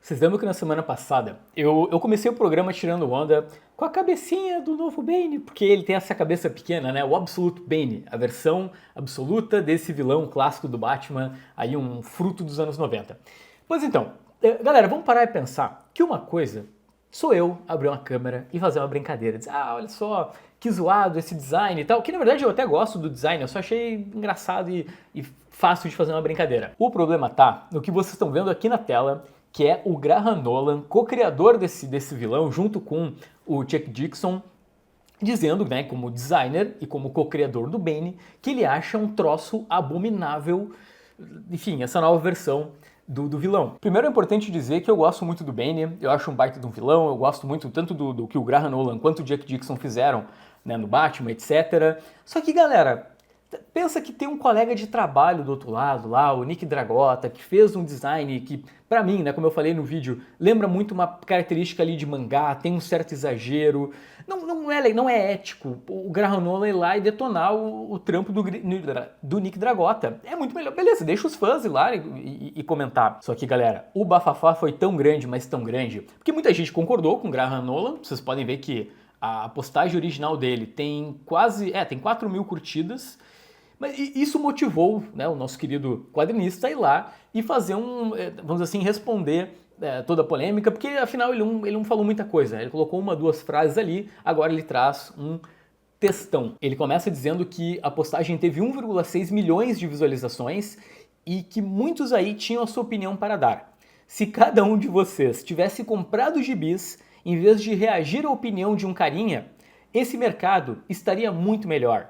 Vocês lembram que na semana passada eu comecei o programa tirando onda com a cabecinha do novo Bane, porque ele tem essa cabeça pequena, né? O Absolute Bane, a versão absoluta desse vilão clássico do Batman, aí um fruto dos anos 90. Pois então, galera, vamos parar e pensar que uma coisa sou eu abrir uma câmera e fazer uma brincadeira, dizer, olha só, que zoado esse design e tal, que na verdade eu até gosto do design, eu só achei engraçado e fácil de fazer uma brincadeira. O problema tá no que vocês estão vendo aqui na tela, que é o Graham Nolan, co-criador desse vilão, junto com o Chuck Dixon, dizendo, né, como designer e como co-criador do Bane, que ele acha um troço abominável, enfim, essa nova versão do vilão. Primeiro é importante dizer que eu gosto muito do Bane, eu acho um baita de um vilão, eu gosto muito tanto do que o Graham Nolan quanto o Chuck Dixon fizeram, né, no Batman, etc. Só que, galera, pensa que tem um colega de trabalho do outro lado lá, o Nick Dragotta, que fez um design que, pra mim, né, como eu falei no vídeo, lembra muito uma característica ali de mangá, tem um certo exagero, não é ético o Graham Nolan ir lá e detonar o trampo do Nick Dragotta. É muito melhor, beleza, deixa os fãs ir lá e comentar. Só que, galera, o bafafá foi tão grande, mas tão grande, porque muita gente concordou com o Graham Nolan, vocês podem ver que a postagem original dele tem tem 4 mil curtidas, mas isso motivou, né, o nosso querido quadrinista a ir lá e fazer vamos dizer assim, responder toda a polêmica, porque afinal ele não falou muita coisa, ele colocou uma, duas frases ali, agora ele traz um textão. Ele começa dizendo que a postagem teve 1,6 milhões de visualizações e que muitos aí tinham a sua opinião para dar. Se cada um de vocês tivesse comprado gibis, em vez de reagir à opinião de um carinha, esse mercado estaria muito melhor.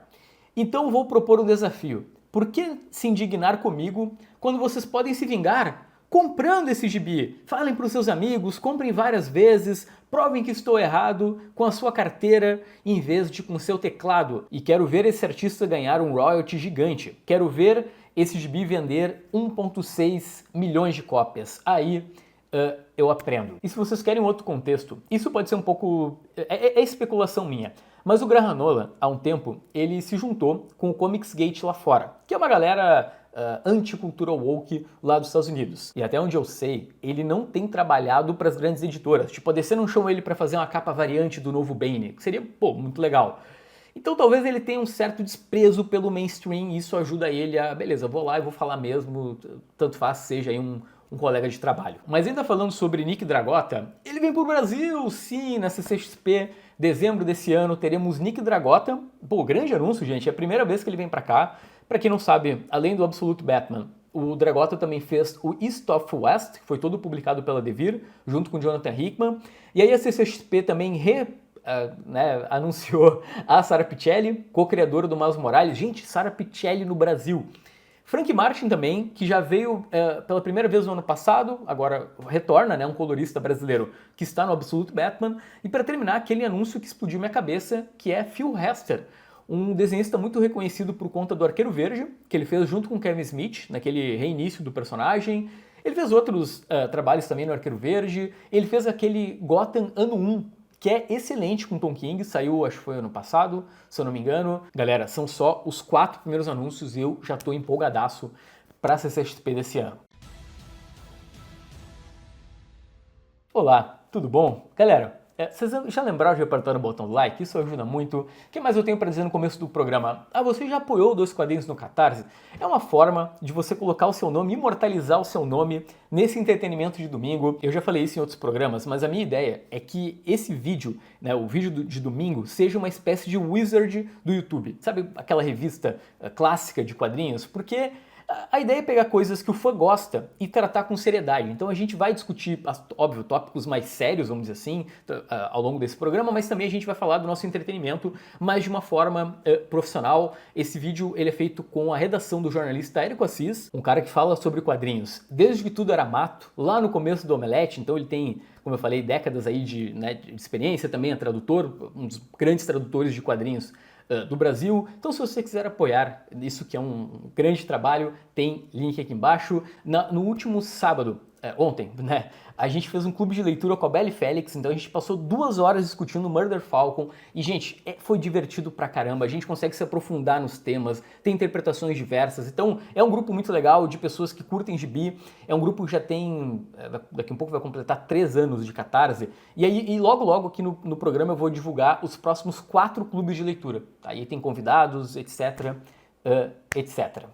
Então vou propor um desafio. Por que se indignar comigo quando vocês podem se vingar comprando esse gibi? Falem para os seus amigos, comprem várias vezes, provem que estou errado com a sua carteira em vez de com seu teclado. E quero ver esse artista ganhar um royalty gigante. Quero ver esse gibi vender 1,6 milhões de cópias. Aí eu aprendo. E se vocês querem outro contexto, isso pode ser um pouco... é especulação minha. Mas o Graham Nolan, há um tempo, ele se juntou com o Comicsgate lá fora, que é uma galera anti-cultura woke lá dos Estados Unidos. E até onde eu sei, ele não tem trabalhado para as grandes editoras. Tipo, a DC não chamou ele para fazer uma capa variante do novo Bane, que seria, muito legal. Então talvez ele tenha um certo desprezo pelo mainstream e isso ajuda ele a, beleza, vou lá e vou falar mesmo, tanto faz seja aí um colega de trabalho. Mas ainda falando sobre Nick Dragotta, ele vem pro Brasil, sim, na CCXP, dezembro desse ano, teremos Nick Dragotta. Pô, grande anúncio, gente, é a primeira vez que ele vem pra cá. Pra quem não sabe, além do Absolute Batman, o Dragotta também fez o East of West, que foi todo publicado pela Devir, junto com Jonathan Hickman. E aí a CCXP também anunciou a Sara Pichelli, co-criadora do Miles Morales. Gente, Sara Pichelli no Brasil. Frank Martin também, que já veio pela primeira vez no ano passado, agora retorna, né, um colorista brasileiro que está no Absolute Batman. E para terminar, aquele anúncio que explodiu minha cabeça, que é Phil Hester, um desenhista muito reconhecido por conta do Arqueiro Verde, que ele fez junto com Kevin Smith, naquele reinício do personagem. Ele fez outros trabalhos também no Arqueiro Verde, ele fez aquele Gotham Ano 1, que é excelente com Tom King, saiu acho que foi ano passado, se eu não me engano. Galera, são só os 4 primeiros anúncios e eu já tô empolgadaço pra CCXP desse ano. Olá, tudo bom? Galera, vocês já lembraram de apertar no botão do like? Isso ajuda muito. O que mais eu tenho para dizer no começo do programa? Você já apoiou Dois Quadrinhos no Catarse? É uma forma de você colocar o seu nome, imortalizar o seu nome nesse entretenimento de domingo. Eu já falei isso em outros programas, mas a minha ideia é que esse vídeo, né, o vídeo de domingo, seja uma espécie de wizard do YouTube. Sabe aquela revista clássica de quadrinhos? Porque a ideia é pegar coisas que o fã gosta e tratar com seriedade. Então a gente vai discutir, óbvio, tópicos mais sérios, vamos dizer assim, ao longo desse programa, mas também a gente vai falar do nosso entretenimento, mas de uma forma profissional. Esse vídeo ele é feito com a redação do jornalista Érico Assis, um cara que fala sobre quadrinhos desde que tudo era mato, lá no começo do Omelete. Então ele tem, como eu falei, décadas aí de experiência, também é tradutor, um dos grandes tradutores de quadrinhos do Brasil. Então se você quiser apoiar isso que é um grande trabalho, tem link aqui embaixo. No último sábado, ontem, né? A gente fez um clube de leitura com a Belle Félix, então a gente passou 2 horas discutindo Murder Falcon e, gente, foi divertido pra caramba, a gente consegue se aprofundar nos temas, tem interpretações diversas, então é um grupo muito legal de pessoas que curtem gibi, é um grupo que já tem, daqui a um pouco vai completar 3 anos de Catarse, e logo logo aqui no programa eu vou divulgar os próximos 4 clubes de leitura, tá? Aí tem convidados, etc, etc.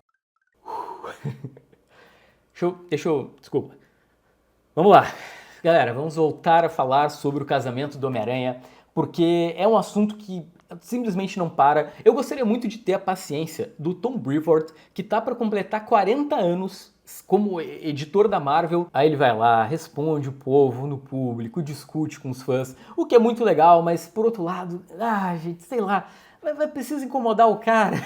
Desculpa. Vamos lá, galera, vamos voltar a falar sobre o casamento do Homem-Aranha, porque é um assunto que simplesmente não para. Eu gostaria muito de ter a paciência do Tom Brevoort, que tá para completar 40 anos como editor da Marvel. Aí ele vai lá, responde o povo no público, discute com os fãs, o que é muito legal, mas por outro lado, gente, sei lá, vai precisar incomodar o cara.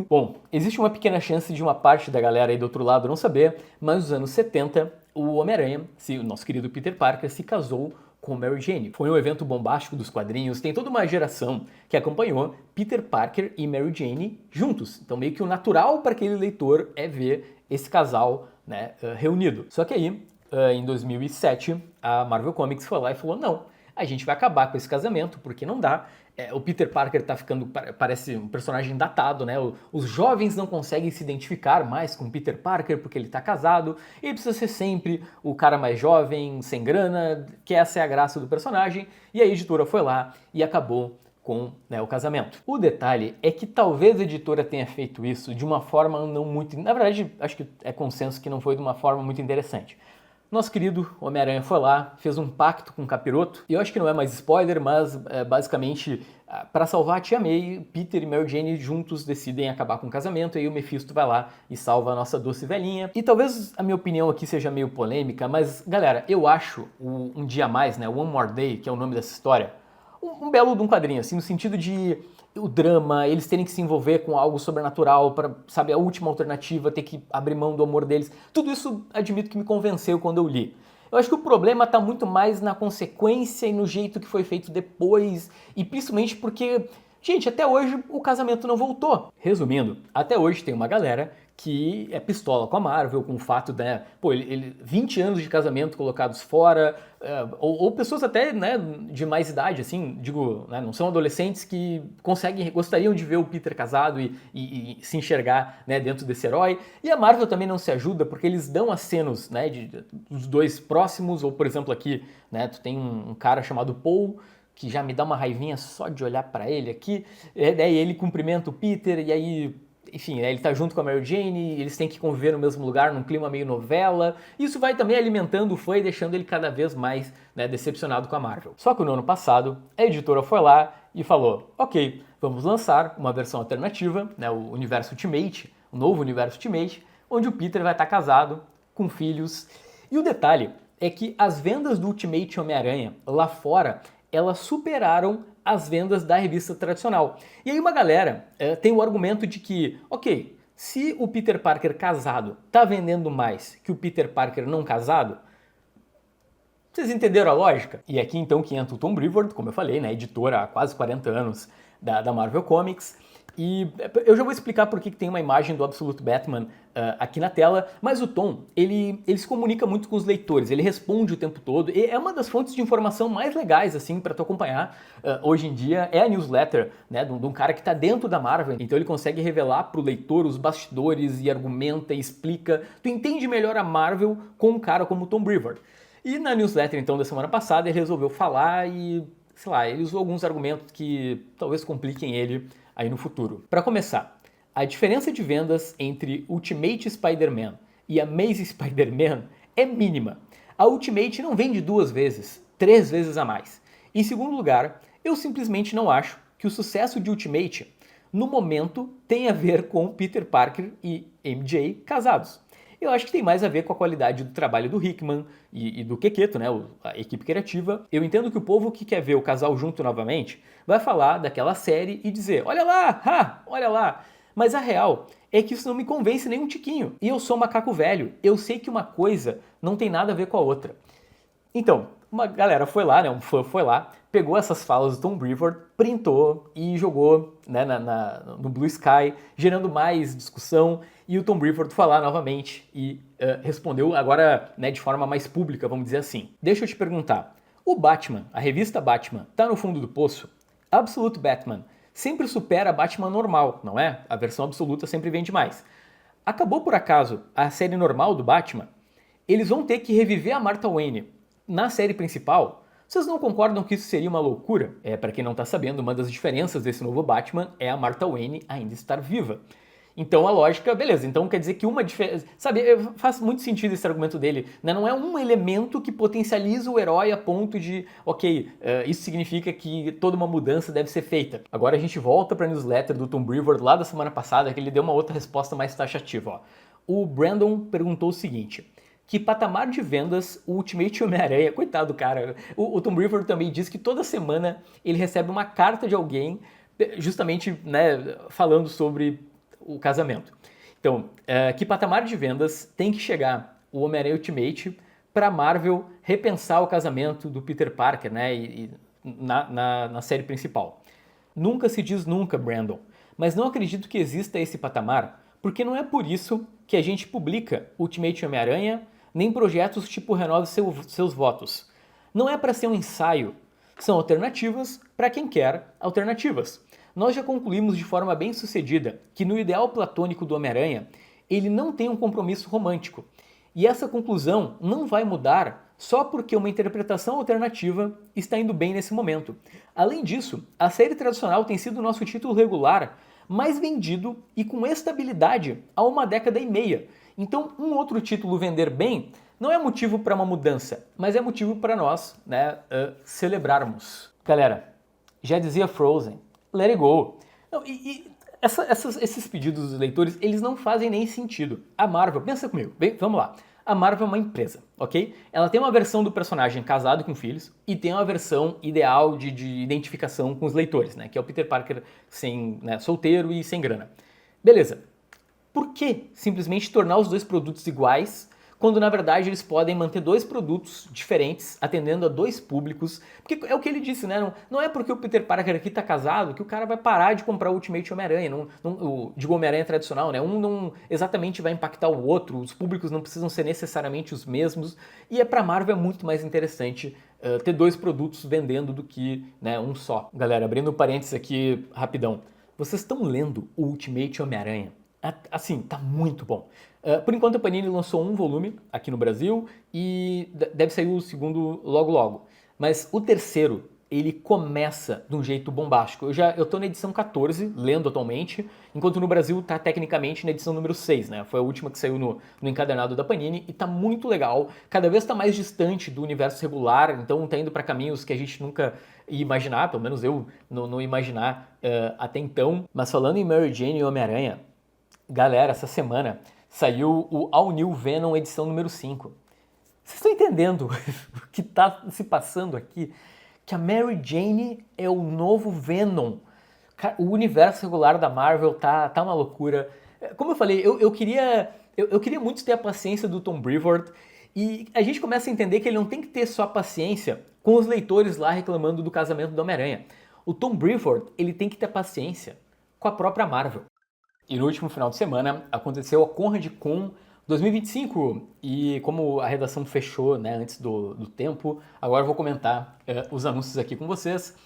Bom, existe uma pequena chance de uma parte da galera aí do outro lado não saber, mas nos anos 70, o Homem-Aranha, o nosso querido Peter Parker, se casou com Mary Jane. Foi um evento bombástico dos quadrinhos, tem toda uma geração que acompanhou Peter Parker e Mary Jane juntos. Então meio que o natural para aquele leitor é ver esse casal, né, reunido. Só que aí, em 2007, a Marvel Comics foi lá e falou, não, a gente vai acabar com esse casamento, porque não dá. O Peter Parker tá ficando, parece um personagem datado, né? Os jovens não conseguem se identificar mais com o Peter Parker porque ele tá casado, e ele precisa ser sempre o cara mais jovem, sem grana, que essa é a graça do personagem, e a editora foi lá e acabou com, né, o casamento. O detalhe é que talvez a editora tenha feito isso de uma forma não muito... Na verdade, acho que é consenso que não foi de uma forma muito interessante. Nosso querido Homem-Aranha foi lá, fez um pacto com o Capiroto, e eu acho que não é mais spoiler, mas basicamente, para salvar a Tia May, Peter e Mary Jane juntos decidem acabar com o casamento, e aí o Mephisto vai lá e salva a nossa doce velhinha. E talvez a minha opinião aqui seja meio polêmica, mas galera, eu acho Um Dia a Mais, né, One More Day, que é o nome dessa história, um belo de um quadrinho, assim, no sentido de o drama, eles terem que se envolver com algo sobrenatural para, sabe, a última alternativa, ter que abrir mão do amor deles. Tudo isso, admito que me convenceu quando eu li. Eu acho que o problema está muito mais na consequência e no jeito que foi feito depois, e principalmente porque, gente, até hoje o casamento não voltou. Resumindo, até hoje tem uma galera que é pistola com a Marvel, com o fato, né, 20 anos de casamento colocados fora, ou pessoas até, né, de mais idade, assim, digo, né, não são adolescentes que gostariam de ver o Peter casado e se enxergar, né, dentro desse herói. E a Marvel também não se ajuda, porque eles dão acenos, né, dos dois próximos, ou por exemplo aqui, né, tu tem um cara chamado Paul, que já me dá uma raivinha só de olhar pra ele aqui, daí ele cumprimenta o Peter, e aí... Enfim, né, ele tá junto com a Mary Jane, eles têm que conviver no mesmo lugar, num clima meio novela. Isso vai também alimentando o fã e deixando ele cada vez mais, né, decepcionado com a Marvel. Só que no ano passado, a editora foi lá e falou, ok, vamos lançar uma versão alternativa, né, o Universo Ultimate, o novo Universo Ultimate, onde o Peter vai estar casado, com filhos. E o detalhe é que as vendas do Ultimate Homem-Aranha lá fora, elas superaram as vendas da revista tradicional. E aí uma galera tem o argumento de que, ok, se o Peter Parker casado tá vendendo mais que o Peter Parker não casado, vocês entenderam a lógica? E aqui então que entra o Tom Brevoort, como eu falei, né, editora há quase 40 anos da Marvel Comics. E eu já vou explicar por que tem uma imagem do Absolute Batman aqui na tela, mas o Tom, ele se comunica muito com os leitores, ele responde o tempo todo, e é uma das fontes de informação mais legais, assim, para tu acompanhar hoje em dia, é a newsletter, né, de um cara que tá dentro da Marvel, então ele consegue revelar pro leitor os bastidores e argumenta e explica, tu entende melhor a Marvel com um cara como o Tom Brevoort. E na newsletter, então, da semana passada, ele resolveu falar e, sei lá, ele usou alguns argumentos que talvez compliquem ele aí no futuro. Para começar, a diferença de vendas entre Ultimate Spider-Man e Amazing Spider-Man é mínima. A Ultimate não vende 2 vezes, 3 vezes a mais. Em segundo lugar, eu simplesmente não acho que o sucesso de Ultimate, no momento, tem a ver com Peter Parker e MJ casados. Eu acho que tem mais a ver com a qualidade do trabalho do Hickman e do Quequeto, né, a equipe criativa. Eu entendo que o povo que quer ver o casal junto novamente vai falar daquela série e dizer, olha lá, olha lá. Mas a real é que isso não me convence nem um tiquinho. E eu sou macaco velho, eu sei que uma coisa não tem nada a ver com a outra. Então, uma galera foi lá, né, um fã foi lá, pegou essas falas do Tom Brevoort, printou e jogou, né, no Blue Sky, gerando mais discussão, e o Tom Brevoort foi lá novamente e respondeu agora, né, de forma mais pública, vamos dizer assim. Deixa eu te perguntar, o Batman, a revista Batman, tá no fundo do poço? Absolute Batman sempre supera a Batman normal, não é? A versão absoluta sempre vende mais. Acabou por acaso a série normal do Batman? Eles vão ter que reviver a Martha Wayne na série principal? Vocês não concordam que isso seria uma loucura? Para quem não tá sabendo, uma das diferenças desse novo Batman é a Martha Wayne ainda estar viva. Então a lógica, beleza, então quer dizer que uma diferença. Sabe, faz muito sentido esse argumento dele, né? Não é um elemento que potencializa o herói a ponto de, ok, isso significa que toda uma mudança deve ser feita. Agora a gente volta para a newsletter do Tom Brevoort lá da semana passada, que ele deu uma outra resposta mais taxativa. Ó. O Brandon perguntou o seguinte: que patamar de vendas o Ultimate Homem-Aranha, coitado do cara, o Tom Brevoort também diz que toda semana ele recebe uma carta de alguém, justamente, né, falando sobre o casamento. Então, que patamar de vendas tem que chegar o Homem-Aranha Ultimate para a Marvel repensar o casamento do Peter Parker, né, na série principal? Nunca se diz nunca, Brandon, mas não acredito que exista esse patamar, porque não é por isso que a gente publica Ultimate Homem-Aranha, nem projetos tipo Renove seus votos. Não é para ser um ensaio, são alternativas para quem quer alternativas. Nós já concluímos de forma bem sucedida que no ideal platônico do Homem-Aranha, ele não tem um compromisso romântico. E essa conclusão não vai mudar só porque uma interpretação alternativa está indo bem nesse momento. Além disso, a série tradicional tem sido o nosso título regular mais vendido e com estabilidade há uma década e meia. Então, um outro título vender bem não é motivo para uma mudança, mas é motivo para nós, né, celebrarmos. Galera, já dizia Frozen, let it go. Não, esses pedidos dos leitores, eles não fazem nem sentido. A Marvel, pensa comigo, bem, vamos lá. A Marvel é uma empresa, ok? Ela tem uma versão do personagem casado com filhos e tem uma versão ideal de identificação com os leitores, né? Que é o Peter Parker solteiro e sem grana. Beleza. Por que simplesmente tornar os dois produtos iguais, quando na verdade eles podem manter dois produtos diferentes, atendendo a dois públicos? Porque é o que ele disse, né? Não é porque o Peter Parker aqui tá casado que o cara vai parar de comprar o Ultimate Homem-Aranha, digo Homem-Aranha tradicional, né? Um não exatamente vai impactar o outro, os públicos não precisam ser necessariamente os mesmos, e pra Marvel é muito mais interessante ter dois produtos vendendo do que, né, um só. Galera, abrindo parênteses aqui rapidão, vocês estão lendo o Ultimate Homem-Aranha? Assim, tá muito bom. Por enquanto a Panini lançou um volume aqui no Brasil e deve sair o segundo logo logo. Mas o terceiro, ele começa de um jeito bombástico. Eu tô na edição 14, lendo atualmente, enquanto no Brasil tá tecnicamente na edição número 6, né? Foi a última que saiu no encadernado da Panini e tá muito legal. Cada vez tá mais distante do universo regular, então tá indo para caminhos que a gente nunca ia imaginar, pelo menos eu não ia imaginar até então. Mas falando em Mary Jane e Homem-Aranha, galera, essa semana saiu o All New Venom edição número 5. Vocês estão entendendo o que está se passando aqui? Que a Mary Jane é o novo Venom. O universo regular da Marvel tá uma loucura. Como eu falei, eu queria muito ter a paciência do Tom Brevoort e a gente começa a entender que ele não tem que ter só paciência com os leitores lá reclamando do casamento do Homem-Aranha. O Tom Brevoort, ele tem que ter paciência com a própria Marvel. E no último final de semana aconteceu a ConradCon 2025 e como a redação fechou, né, antes do tempo, agora eu vou comentar os anúncios aqui com vocês.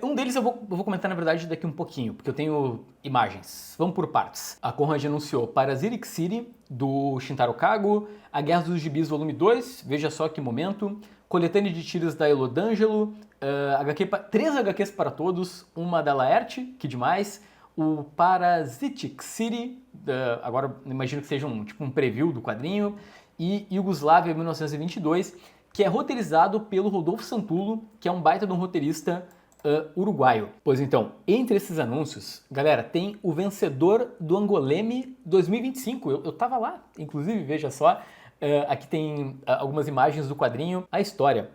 Um deles eu vou comentar na verdade daqui um pouquinho, porque eu tenho imagens. Vamos por partes. A Conrad anunciou Parasitic City, do Shintaro Kago, A Guerra dos Gibis Volume 2, veja só que momento, coletânea de tiras da Elo D'Angelo, 3 HQs para todos, uma da Laerte, que demais, o Parasitic City, agora imagino que seja um preview do quadrinho, e Yugoslávia 1922, que é roteirizado pelo Rodolfo Santullo, que é um baita de um roteirista uruguaio. Pois então, entre esses anúncios, galera, tem o vencedor do Angoleme 2025, eu tava lá, inclusive, veja só, aqui tem algumas imagens do quadrinho, a história.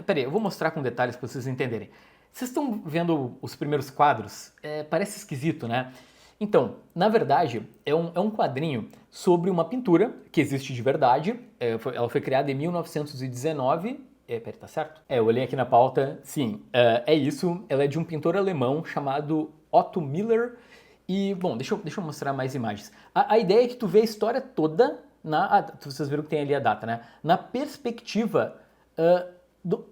Peraí, eu vou mostrar com detalhes para vocês entenderem. Vocês estão vendo os primeiros quadros? Parece esquisito, né? Então, na verdade, é um quadrinho sobre uma pintura que existe de verdade. Ela foi criada em 1919 Peraí, tá certo? Eu olhei aqui na pauta, sim, é isso. Ela é de um pintor alemão chamado Otto Miller. E, bom, deixa eu mostrar mais imagens. A ideia é que tu vê a história toda vocês viram que tem ali a data, né? Na perspectiva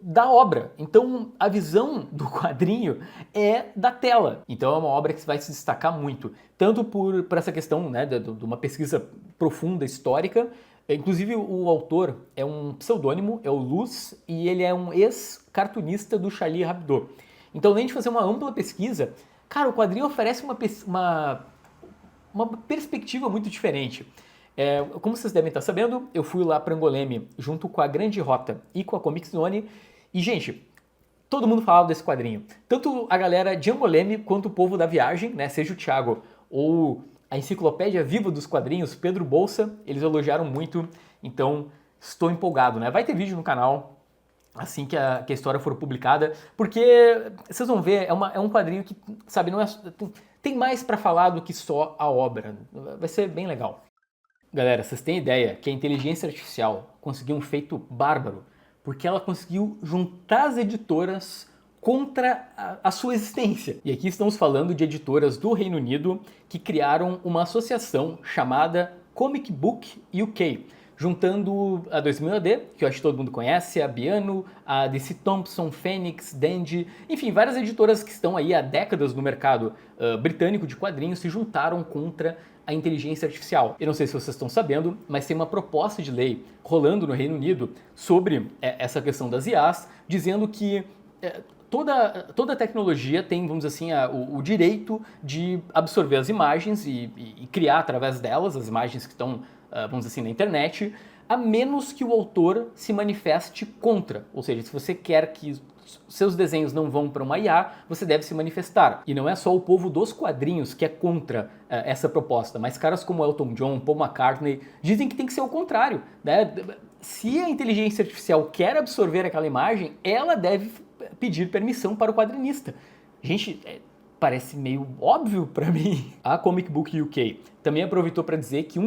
da obra. Então, a visão do quadrinho é da tela. Então, é uma obra que vai se destacar muito. Tanto por essa questão, né, de uma pesquisa profunda, histórica. Inclusive, o autor é um pseudônimo, é o Luz, e ele é um ex-cartunista do Charlie Hebdo. Então, além de fazer uma ampla pesquisa, cara, o quadrinho oferece uma perspectiva muito diferente. Como vocês devem estar sabendo, eu fui lá para Angoleme junto com a Grande Rota e com a Comic Zone. E, gente, todo mundo falava desse quadrinho. Tanto a galera de Angoleme quanto o povo da viagem, né, seja o Thiago ou a enciclopédia viva dos quadrinhos, Pedro Bolsa, eles elogiaram muito. Então, estou empolgado, né? Vai ter vídeo no canal assim que a história for publicada, porque vocês vão ver, é um quadrinho que, sabe, não é, tem mais para falar do que só a obra. Vai ser bem legal. Galera, vocês têm ideia que a inteligência artificial conseguiu um feito bárbaro, porque ela conseguiu juntar as editoras contra a sua existência. E aqui estamos falando de editoras do Reino Unido que criaram uma associação chamada Comic Book UK, juntando a 2000 AD, que eu acho que todo mundo conhece, a Biano, a DC Thompson, Phoenix, Dandy, enfim, várias editoras que estão aí há décadas no mercado britânico de quadrinhos se juntaram contra a inteligência artificial. Eu não sei se vocês estão sabendo, mas tem uma proposta de lei rolando no Reino Unido sobre essa questão das IAs, dizendo que toda tecnologia tem, vamos dizer assim, o direito de absorver as imagens e criar através delas as imagens que estão, vamos dizer assim, na internet, a menos que o autor se manifeste contra. Ou seja, se você quer que seus desenhos não vão para uma IA, você deve se manifestar. E não é só o povo dos quadrinhos que é contra essa proposta, mas caras como Elton John, Paul McCartney, dizem que tem que ser o contrário, né? Se a inteligência artificial quer absorver aquela imagem, ela deve pedir permissão para o quadrinista. Gente, parece meio óbvio para mim. A Comic Book UK também aproveitou para dizer que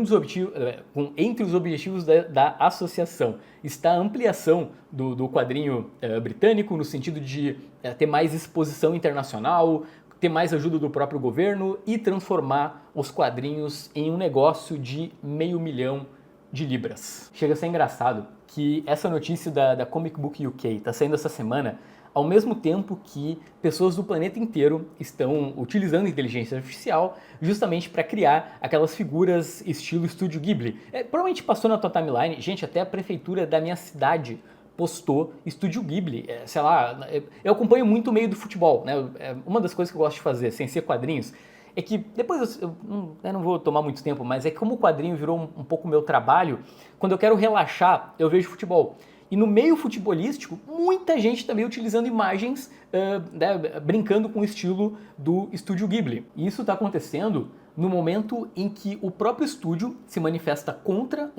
entre os objetivos da associação está a ampliação do quadrinho britânico, no sentido de ter mais exposição internacional, ter mais ajuda do próprio governo e transformar os quadrinhos em um negócio de 500 mil de libras. Chega a ser engraçado que essa notícia da Comic Book UK está saindo essa semana, ao mesmo tempo que pessoas do planeta inteiro estão utilizando inteligência artificial justamente para criar aquelas figuras estilo Estúdio Ghibli. Provavelmente passou na tua timeline, gente, até a prefeitura da minha cidade postou Estúdio Ghibli. Sei lá, eu acompanho muito o meio do futebol, né? Uma das coisas que eu gosto de fazer, sem ser quadrinhos, é que depois eu não vou tomar muito tempo, mas é que como o quadrinho virou um pouco meu trabalho, quando eu quero relaxar, eu vejo futebol. E no meio futebolístico, muita gente também utilizando imagens, brincando com o estilo do Estúdio Ghibli. E isso está acontecendo no momento em que o próprio estúdio se manifesta contra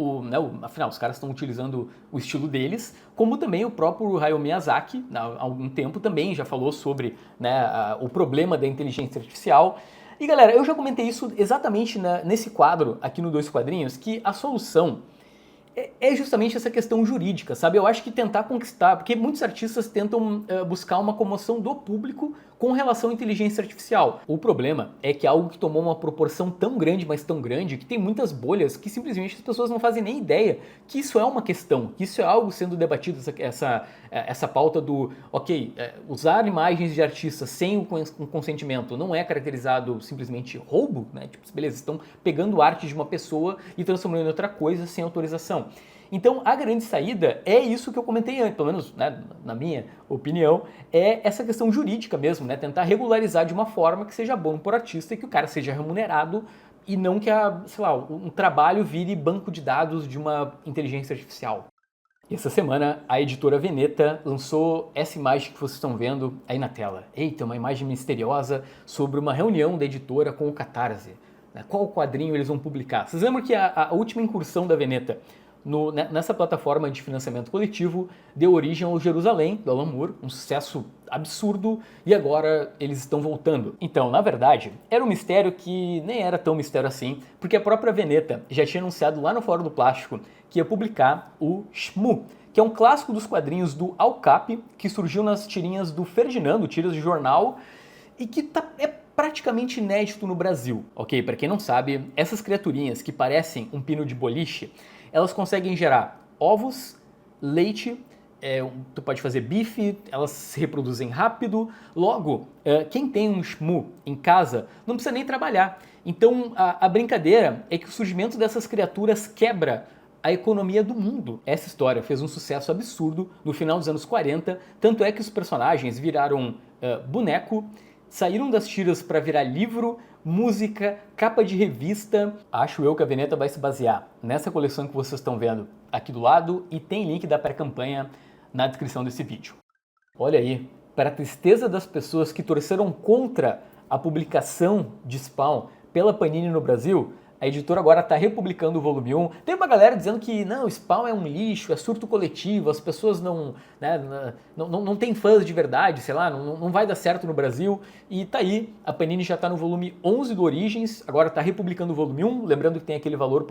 afinal, os caras estão utilizando o estilo deles, como também o próprio Hayao Miyazaki, há algum tempo também já falou sobre o problema da inteligência artificial. E galera, eu já comentei isso exatamente nesse quadro aqui no Dois Quadrinhos, que a solução é justamente essa questão jurídica, sabe? Eu acho que tentar conquistar, porque muitos artistas tentam buscar uma comoção do público com relação à inteligência artificial. O problema é que é algo que tomou uma proporção tão grande, mas tão grande, que tem muitas bolhas que simplesmente as pessoas não fazem nem ideia que isso é uma questão, que isso é algo sendo debatido, essa pauta do, usar imagens de artistas sem o consentimento não é caracterizado simplesmente roubo, né? Tipo, beleza, estão pegando arte de uma pessoa e transformando em outra coisa sem autorização. Então, a grande saída é isso que eu comentei antes, pelo menos na minha opinião, é essa questão jurídica mesmo, né? Tentar regularizar de uma forma que seja bom para o artista e que o cara seja remunerado e não que um trabalho vire banco de dados de uma inteligência artificial. E essa semana, a editora Veneta lançou essa imagem que vocês estão vendo aí na tela. Eita, uma imagem misteriosa sobre uma reunião da editora com o Catarse. Qual quadrinho eles vão publicar? Vocês lembram que a última incursão da Veneta nessa plataforma de financiamento coletivo deu origem ao Jerusalém, do Alan Moore, um sucesso absurdo, e agora eles estão voltando. Então, na verdade, era um mistério que nem era tão mistério assim, porque a própria Veneta já tinha anunciado lá no Fórum do Plástico que ia publicar o Shmoo, que é um clássico dos quadrinhos do Al Capi, que surgiu nas tirinhas do Ferdinando, tiras de jornal, e que é praticamente inédito no Brasil, ok? Para quem não sabe, essas criaturinhas que parecem um pino de boliche, elas conseguem gerar ovos, leite, tu pode fazer bife, elas se reproduzem rápido, logo, quem tem um Shmoo em casa não precisa nem trabalhar. Então a brincadeira é que o surgimento dessas criaturas quebra a economia do mundo. Essa história fez um sucesso absurdo no final dos anos 40, tanto é que os personagens viraram boneco, saíram das tiras para virar livro, música, capa de revista. Acho eu que a Veneta vai se basear nessa coleção que vocês estão vendo aqui do lado e tem link da pré-campanha na descrição desse vídeo. Olha aí, para a tristeza das pessoas que torceram contra a publicação de Spawn pela Panini no Brasil, a editora agora está republicando o volume 1. Tem uma galera dizendo que não, Spawn é um lixo, é surto coletivo, as pessoas não tem fãs de verdade, sei lá, não vai dar certo no Brasil. E tá aí, a Panini já está no volume 11 do Origins, agora está republicando o volume 1, lembrando que tem aquele valor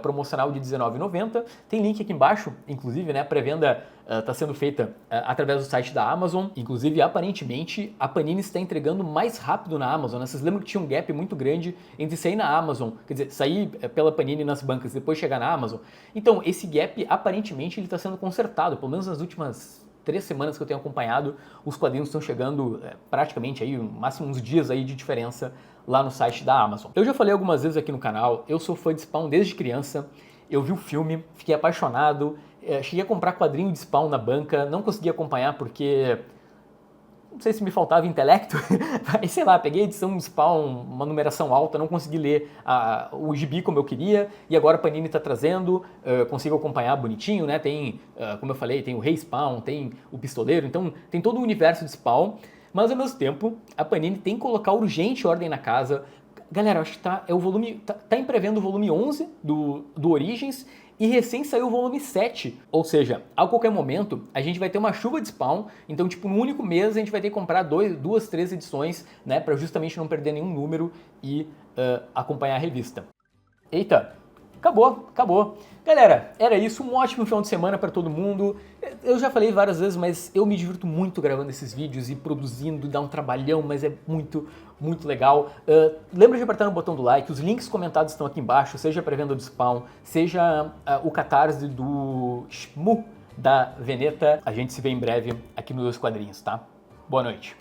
promocional de R$19,90. Tem link aqui embaixo, inclusive, né, a pré-venda está sendo feita através do site da Amazon. Inclusive, aparentemente, a Panini está entregando mais rápido na Amazon. Vocês lembram que tinha um gap muito grande entre sair na Amazon, quer dizer, sair pela Panini nas bancas e depois chegar na Amazon? Então, esse gap, aparentemente, ele está sendo consertado. Pelo menos nas últimas 3 semanas que eu tenho acompanhado, os quadrinhos estão chegando praticamente aí, no máximo uns dias aí de diferença lá no site da Amazon. Eu já falei algumas vezes aqui no canal, eu sou fã de Spawn desde criança. Eu vi o filme, fiquei apaixonado, cheguei a comprar quadrinho de Spawn na banca, não consegui acompanhar porque não sei se me faltava intelecto, mas sei lá, peguei a edição Spawn, uma numeração alta, não consegui ler o gibi como eu queria, e agora a Panini está trazendo, consigo acompanhar bonitinho, né? Tem, como eu falei, tem o Rei Spawn, tem o Pistoleiro, então tem todo o universo de Spawn, mas ao mesmo tempo a Panini tem que colocar urgente ordem na casa. Galera, acho que tá em pré-venda o volume 11 do Origins, e recém saiu o volume 7, ou seja, a qualquer momento a gente vai ter uma chuva de Spawn, então tipo, no único mês a gente vai ter que comprar 2, 3 edições, né, para justamente não perder nenhum número e acompanhar a revista. Eita, acabou. Galera, era isso, um ótimo final de semana para todo mundo. Eu já falei várias vezes, mas eu me divirto muito gravando esses vídeos e produzindo, dá um trabalhão, mas é muito legal. Lembra de apertar no botão do like, os links comentados estão aqui embaixo, seja a pré-venda do Spawn, seja o catarse do Shmoo da Veneta. A gente se vê em breve aqui nos Dois Quadrinhos, tá? Boa noite.